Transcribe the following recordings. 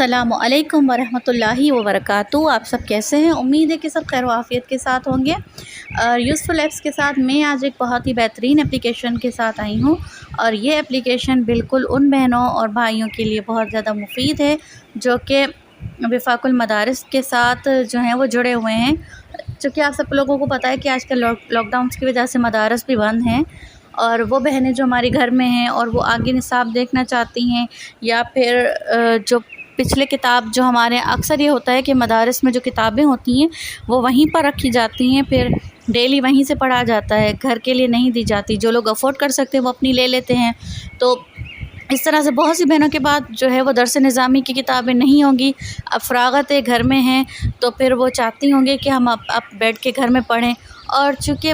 अस्सलामु अलैकुम वरहमतुल्लाहि वबरकातुहू। आप सब कैसे हैं? उम्मीद है कि सब खैर वाफ़ियत के साथ होंगे। यूज़फुल ऐप्स के साथ मैं आज एक बहुत ही बेहतरीन एप्लीकेशन के साथ आई हूँ और ये एप्लीकेशन बिल्कुल उन बहनों और भाइयों के लिए बहुत ज़्यादा मुफीद है जो कि वफाकुल मदारिस के साथ जो हैं वो जुड़े हुए हैं। चूँकि आप सब लोगों को पता है कि आजकल लॉकडाउन की वजह से मदारस भी बंद हैं और वो बहनें जो हमारे घर में हैं और वो आगे निसाब देखना चाहती हैं या फिर जो पिछले किताब जो हमारे अक्सर ये होता है कि मदारस में जो किताबें होती हैं वो वहीं पर रखी जाती हैं, फिर डेली वहीं से पढ़ा जाता है, घर के लिए नहीं दी जाती। जो लोग अफोर्ड कर सकते हैं वो अपनी ले लेते हैं। तो इस तरह से बहुत सी बहनों के बाद जो है वो दर्स निज़ामी की किताबें नहीं होंगी, अब फ़रागत घर में हैं तो फिर वो चाहती होंगी कि हम अब बैठ के घर में पढ़ें। और चूँकि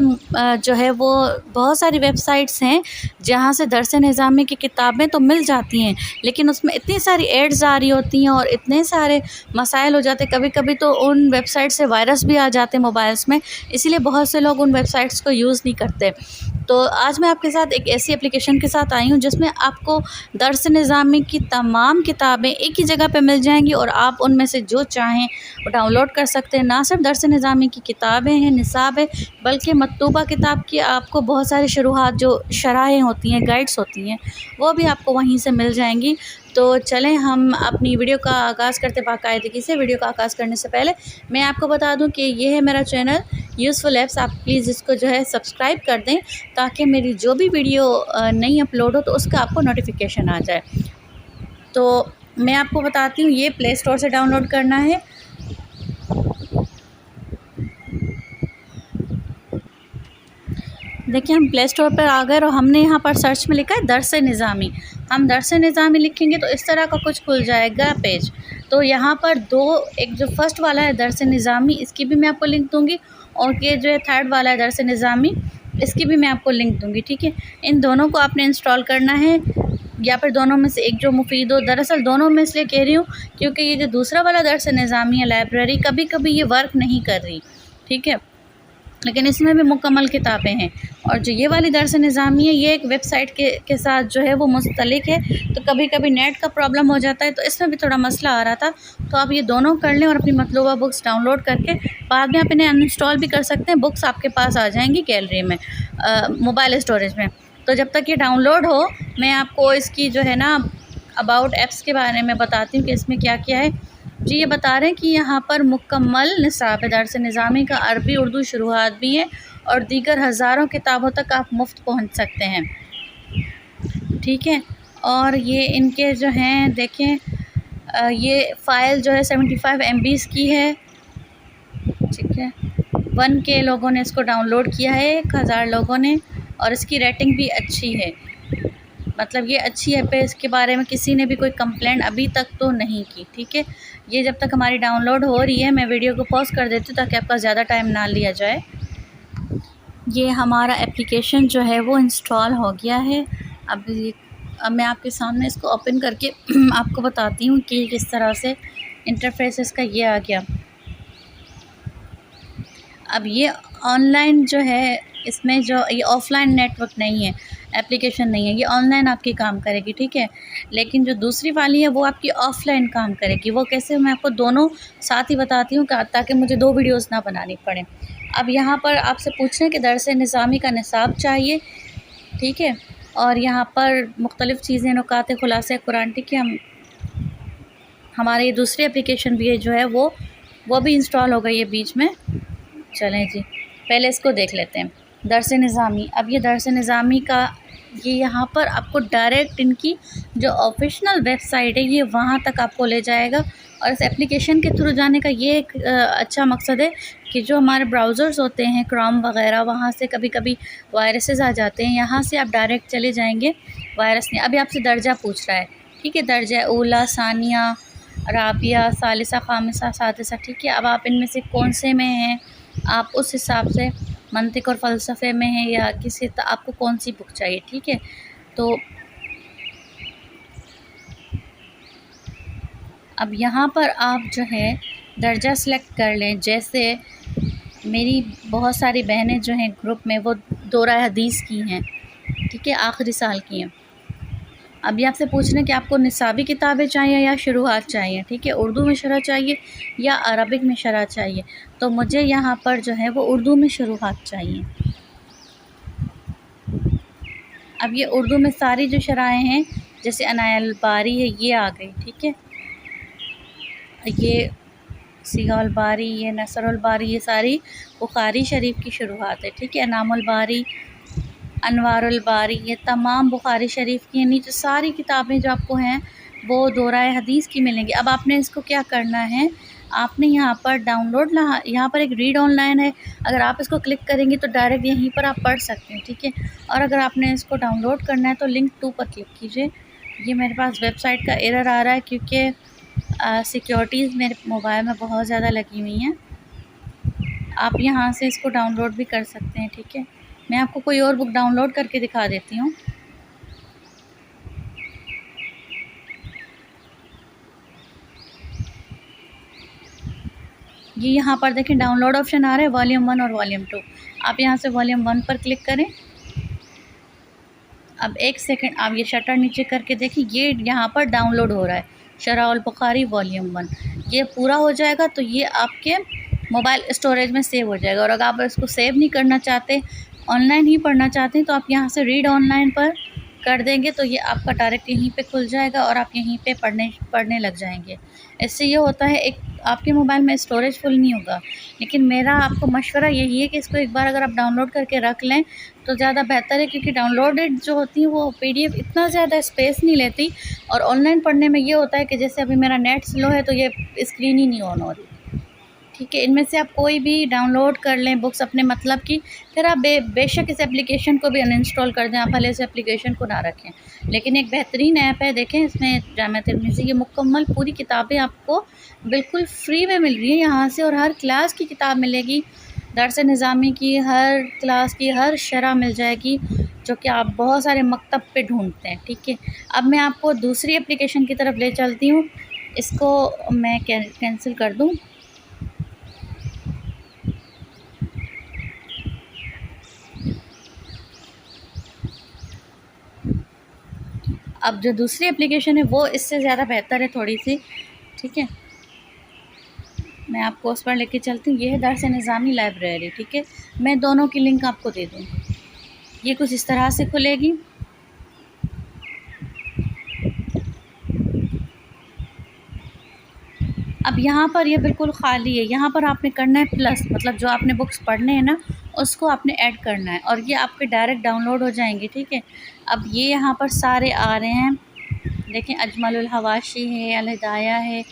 जो है वो बहुत सारी वेबसाइट्स हैं जहाँ से दर्स निज़ामी की किताबें तो मिल जाती हैं, लेकिन उसमें इतनी सारी एड्स आ रही होती हैं और इतने सारे मसाइल हो जाते हैं। कभी कभी तो उन वेबसाइट से वायरस भी आ जाते हैं मोबाइल्स में, इसीलिए बहुत से लोग उन वेबसाइट्स को यूज़ नहीं करते। तो आज मैं आपके साथ एक ऐसी एप्लीकेशन के साथ आई हूँ जिसमें आपको दर्स निज़ामी की तमाम किताबें एक ही जगह पे मिल जाएंगी और आप उनमें से जो चाहें वो डाउनलोड कर सकते हैं। ना सिर्फ दर्स निज़ामी की किताबें हैं, निसाब है, बल्कि मतलूबा किताब की आपको बहुत सारी शुरुआत जो शरहें होती हैं, गाइड्स होती हैं, वो भी आपको वहीं से मिल जाएंगी। तो चलें हम अपनी वीडियो का आगाज़ करते बाकायदगी से। वीडियो का आगाज़ करने से पहले मैं आपको बता दूं कि ये है मेरा चैनल यूज़फुल ऐप्स। आप प्लीज़ इसको जो है सब्सक्राइब कर दें ताकि मेरी जो भी वीडियो नई अपलोड हो तो उसका आपको नोटिफिकेशन आ जाए। तो मैं आपको बताती हूँ, ये प्ले स्टोर से डाउनलोड करना है। देखिए हम प्ले स्टोर पर आ गए और हमने यहाँ पर सर्च में लिखा है दर्स निज़ामी। हम दर्स निज़ामी लिखेंगे तो इस तरह का कुछ खुल जाएगा पेज। तो यहाँ पर एक जो फर्स्ट वाला है दर्स निज़ामी, इसकी भी मैं आपको लिंक दूँगी, और ये जो है थर्ड वाला है दर्स निज़ामी, इसकी भी मैं आपको लिंक दूँगी। ठीक है, इन दोनों को आपने इंस्टॉल करना है या फिर दोनों में से एक जो मुफीद हो। दरअसल दोनों में इसलिए कह रही हूँ क्योंकि ये जो दूसरा वाला दर्स निज़ामी है लाइब्रेरी, कभी कभी ये वर्क नहीं कर रही, ठीक है, लेकिन इसमें भी मुकम्मल किताबें हैं। और जो ये वाली दर्स निज़ामी है ये एक वेबसाइट के साथ जो है वो मुस्तलिक है, तो कभी कभी नेट का प्रॉब्लम हो जाता है, तो इसमें भी थोड़ा मसला आ रहा था। तो आप ये दोनों कर लें और अपनी मतलूबा बुक्स डाउनलोड करके बाद में आप इन्हें अनइंस्टॉल भी कर सकते हैं। बुक्स आपके पास आ जाएंगी गैलरी में, मोबाइल स्टोरेज में। तो जब तक ये डाउनलोड हो मैं आपको इसकी जो है ना अबाउट ऐप्स के बारे में बताती हूँ कि इसमें क्या क्या है। जी ये बता रहे हैं कि यहाँ पर मुकम्मल निसाब है दर्स निज़ामी का, अरबी उर्दू शुरुआत भी है और दीगर हज़ारों किताबों तक आप मुफ्त पहुँच सकते हैं। ठीक है, और ये इनके जो हैं देखें, ये फ़ाइल जो है 75 MB की है। ठीक है, 1K लोगों ने इसको डाउनलोड किया है, 1000 लोगों ने, और इसकी रेटिंग भी अच्छी है। मतलब ये अच्छी ऐप है, इसके बारे में किसी ने भी कोई कंप्लेंट अभी तक तो नहीं की। ठीक है, ये जब तक हमारी डाउनलोड हो रही है मैं वीडियो को पॉज कर देती हूँ ताकि आपका ज़्यादा टाइम ना लिया जाए। ये हमारा एप्लीकेशन जो है वो इंस्टॉल हो गया है। अब मैं आपके सामने इसको ओपन करके आपको बताती हूँ कि किस तरह से इंटरफेस इसका ये आ गया। अब ये ऑनलाइन जो है, इसमें जो ये ऑफ़लाइन नेटवर्क नहीं है, एप्लीकेशन नहीं है, ये ऑनलाइन आपकी काम करेगी। ठीक है, लेकिन जो दूसरी वाली है वो आपकी ऑफ़लाइन काम करेगी। वो कैसे, मैं आपको दोनों साथ ही बताती हूँ ताकि मुझे 2 वीडियोस ना बनानी पड़े। अब यहाँ पर आपसे पूछ रहे हैं कि दर्स निज़ामी का निसाब चाहिए, ठीक है, और यहाँ पर मुख्तलिफ़ चीज़ें, नुकात खुलासे कुरान। ठीक है, हमारे ये दूसरी एप्लीकेशन भी है जो है वो भी इंस्टॉल हो गई है बीच में। चलें जी, पहले इसको देख लेते हैं दर्स निज़ामी। अब ये दर्स निज़ामी का ये यहाँ पर आपको डायरेक्ट इनकी जो ऑफिशियल वेबसाइट है ये वहाँ तक आपको ले जाएगा। और इस एप्लीकेशन के थ्रू जाने का ये एक अच्छा मकसद है कि जो हमारे ब्राउज़र्स होते हैं क्रोम वगैरह, वहाँ से कभी कभी वायरसेस आ जाते हैं, यहाँ से आप डायरेक्ट चले जाएंगे, वायरस नहीं। अभी आपसे दर्जा पूछ रहा है, ठीक है, दर्जा ऊला, सानिया, राबिया, सालिसा, खामिसा, सादिसा। ठीक है, अब आप इनमें से कौन से में हैं, आप उस हिसाब से मंतिक और फ़लसफ़े में है या किसी, आपको कौन सी बुक चाहिए। ठीक है, तो अब यहाँ पर आप जो है दर्जा सेलेक्ट कर लें। जैसे मेरी बहुत सारी बहनें जो हैं ग्रुप में वो दौरा हदीस की हैं, ठीक है, आखिरी साल की हैं, अभी आपसे पूछ रहे हैं कि आपको निसाबी किताबें चाहिए या शुरुआत चाहिए, ठीक है, उर्दू में शरह चाहिए या अरबिक में शरह चाहिए। तो मुझे यहाँ पर जो है वो उर्दू में शुरुआत चाहिए। अब ये उर्दू में सारी जो शराहें हैं, जैसे अनायल बारी है, ये आ गई, ठीक है, ये सिगाउल बारी, ये नसरुल बारी, ये सारी बुखारी शरीफ की शुरुआत है, ठीक है। अनामुल बारी, अनवारुल बारी, ये तमाम बुखारी शरीफ की, नीचे सारी किताबें जो आपको हैं वो दोराए हदीस की मिलेंगी। अब आपने इसको क्या करना है, आपने यहाँ पर डाउनलोड, यहाँ पर एक रीड ऑनलाइन है, अगर आप इसको क्लिक करेंगे तो डायरेक्ट यहीं पर आप पढ़ सकते हैं, ठीक है। और अगर आपने इसको डाउनलोड करना है तो लिंक 2 पर क्लिक कीजिए। ये मेरे पास वेबसाइट का एरर आ रहा है क्योंकि सिक्योरिटीज़ मेरे मोबाइल में बहुत ज़्यादा लगी हुई हैं। आप यहाँ से इसको डाउनलोड भी कर सकते हैं, ठीक है। मैं आपको कोई और बुक डाउनलोड करके दिखा देती हूँ। ये यहाँ पर देखें डाउनलोड ऑप्शन आ रहा है, वॉल्यूम 1 और वॉल्यूम 2। आप यहाँ से वॉल्यूम 1 पर क्लिक करें। अब एक सेकंड आप ये शटर नीचे करके देखिए, ये यहाँ पर डाउनलोड हो रहा है, शरह अल बुखारी वॉल्यूम 1। ये पूरा हो जाएगा तो ये आपके मोबाइल स्टोरेज में सेव हो जाएगा। और अगर आप इसको सेव नहीं करना चाहते, ऑनलाइन ही पढ़ना चाहते हैं, तो आप यहाँ से रीड ऑनलाइन पर कर देंगे तो ये आपका डायरेक्ट यहीं पे खुल जाएगा और आप यहीं पे पढ़ने लग जाएंगे। इससे ये होता है, एक आपके मोबाइल में स्टोरेज फुल नहीं होगा। लेकिन मेरा आपको मशवरा यही है कि इसको एक बार अगर आप डाउनलोड करके रख लें तो ज़्यादा बेहतर है, क्योंकि डाउनलोडेड जो होती है वो पीडीएफ इतना ज़्यादा स्पेस नहीं लेती। और ऑनलाइन पढ़ने में ये होता है कि जैसे अभी मेरा नेट स्लो है तो ये स्क्रीन ही नहीं ऑन हो रही, ठीक है। इनमें से आप कोई भी डाउनलोड कर लें बुक्स अपने मतलब की, फिर आप बेशक इस एप्लीकेशन को भी अनइंस्टॉल कर दें, आप भले इस एप्लीकेशन को ना रखें। लेकिन एक बेहतरीन ऐप है, देखें इसमें जामिया तिर्मिज़ी की मुकम्मल पूरी किताबें आपको बिल्कुल फ्री में मिल रही है यहाँ से। और हर क्लास की किताब मिलेगी, दर्स निज़ामी की हर क्लास की हर शरह मिल जाएगी, जो कि आप बहुत सारे मकतब पे ढूंढते हैं, ठीक है। अब मैं आपको दूसरी एप्लीकेशन की तरफ ले चलती हूँ। इसको मैं कैंसिल कर दूँ। अब जो दूसरी एप्लीकेशन है वो इससे ज़्यादा बेहतर है थोड़ी सी, ठीक है। मैं आपको उस पर लेके चलती हूँ। ये है दर्स निज़ामी लाइब्रेरी, ठीक है। मैं दोनों की लिंक आपको दे दूँगी। ये कुछ इस तरह से खुलेगी। अब यहाँ पर ये बिल्कुल ख़ाली है। यहाँ पर आपने करना है प्लस, मतलब जो आपने बुक्स पढ़ने हैं ना उसको आपने ऐड करना है और ये आपके डायरेक्ट डाउनलोड हो जाएंगे, ठीक है। अब ये यहाँ पर सारे आ रहे हैं, देखें अजमलुल हवाशी है, अल हिदाया है।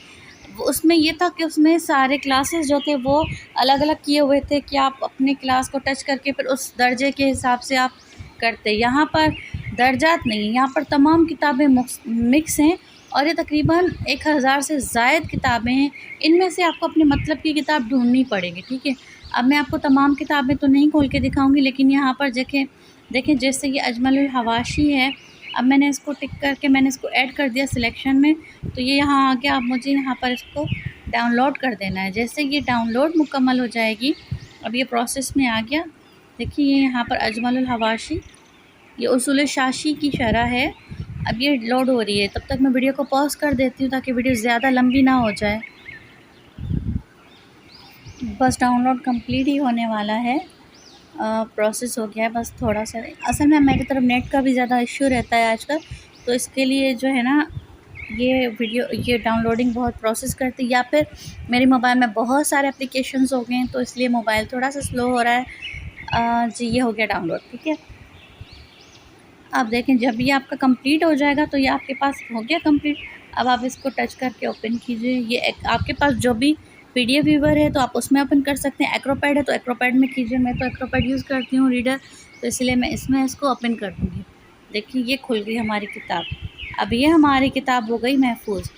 उसमें ये था कि उसमें सारे क्लासेस जो थे वो अलग अलग किए हुए थे कि आप अपने क्लास को टच करके फिर उस दर्जे के हिसाब से आप करते। यहाँ पर दर्जात नहीं, यहाँ पर तमाम किताबें मिक्स हैं और ये तकरीबन 1000 से ज़ायद किताबें हैं। इनमें से आपको अपने मतलब की किताब ढूंढनी पड़ेगी, ठीक है। अब मैं आपको तमाम किताबें तो नहीं खोल के दिखाऊंगी, लेकिन यहाँ पर देखें जैसे ये अजमलुल हवाशी है। अब मैंने इसको टिक करके मैंने इसको ऐड कर दिया सिलेक्शन में, तो ये यहाँ आ गया। अब मुझे यहाँ पर इसको डाउनलोड कर देना है। जैसे ये डाउनलोड मुकम्मल हो जाएगी, अब ये प्रोसेस में आ गया। देखिए ये यहाँ पर अजमलुल हवाशी, ये उसूल शाशी की शरह है। अब ये लोड हो रही है, तब तक मैं वीडियो को पॉज कर देती हूँ ताकि वीडियो ज़्यादा लंबी ना हो जाए। बस डाउनलोड कंप्लीट ही होने वाला है, प्रोसेस हो गया है, बस थोड़ा सा। असल में मेरी तरफ नेट का भी ज़्यादा इश्यू रहता है आजकल, तो इसके लिए जो है ना ये डाउनलोडिंग बहुत प्रोसेस करती है, या फिर मेरे मोबाइल में बहुत सारे एप्लीकेशंस हो गए हैं तो इसलिए मोबाइल थोड़ा सा स्लो हो रहा है। जी ये हो गया डाउनलोड, ठीक है। आप देखें जब ये आपका कंप्लीट हो जाएगा तो ये आपके पास हो गया कंप्लीट। अब आप इसको टच करके ओपन कीजिए। ये आपके पास जो भी पीडीएफ व्यूवर है तो आप उसमें ओपन कर सकते हैं। एक्रोपैड है तो एक्रोपैड में कीजिए। मैं तो एक्रोपैड यूज़ करती हूँ रीडर, तो इसलिए मैं इसमें इसको ओपन कर दूँगी। देखिए ये खुल गई हमारी किताब। अब ये हमारी किताब हो गई महफूज।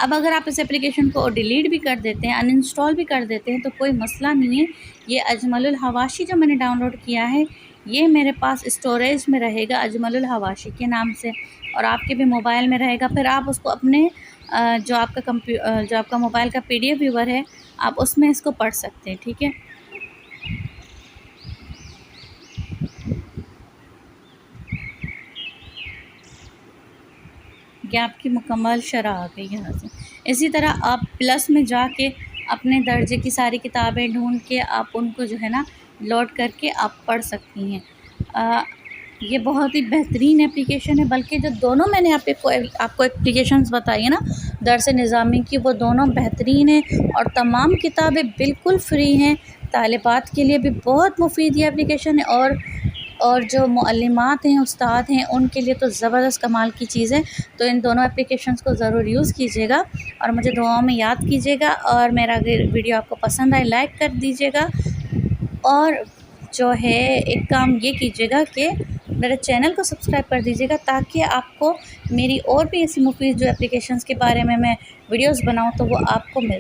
अब अगर आप इस एप्लीकेशन को डिलीट भी कर देते हैं, अनइंस्टॉल भी कर देते हैं तो कोई मसला नहीं है। ये अजमलुल हवाशी जो मैंने डाउनलोड किया है ये मेरे पास स्टोरेज में रहेगा अजमलुल हवाशी के नाम से, और आपके भी मोबाइल में रहेगा। फिर आप उसको अपने जो आपका मोबाइल का पीडीएफ व्यूवर है आप उसमें इसको पढ़ सकते हैं, ठीक है। गैप की मुकम्मल शरह आ गई यहाँ से। इसी तरह आप प्लस में जाके अपने दर्जे की सारी किताबें ढूंढ के आप उनको जो है ना लोड करके आप पढ़ सकती हैं। ये बहुत ही बेहतरीन एप्लीकेशन है, बल्कि जो दोनों मैंने आपको एप्लीकेशंस बताई है ना दर्स निज़ामी की, वो दोनों बेहतरीन हैं और तमाम किताबें बिल्कुल फ्री हैं। तालिबात के लिए भी बहुत मुफीद ये एप्लीकेशन है और जो मुअल्लिमात हैं, उस्ताद हैं, उनके लिए तो ज़बरदस्त कमाल की चीज़ है। तो इन दोनों एप्लीकेशंस को ज़रूर यूज़ कीजिएगा और मुझे दुआओं में याद कीजिएगा। और मेरा अगर वीडियो आपको पसंद आए लाइक कर दीजिएगा और जो है एक काम ये कीजिएगा कि मेरे चैनल को सब्सक्राइब कर दीजिएगा, ताकि आपको मेरी और भी ऐसी मुफीद जो एप्लीकेशंस के बारे में मैं वीडियोस बनाऊं तो वो आपको मिल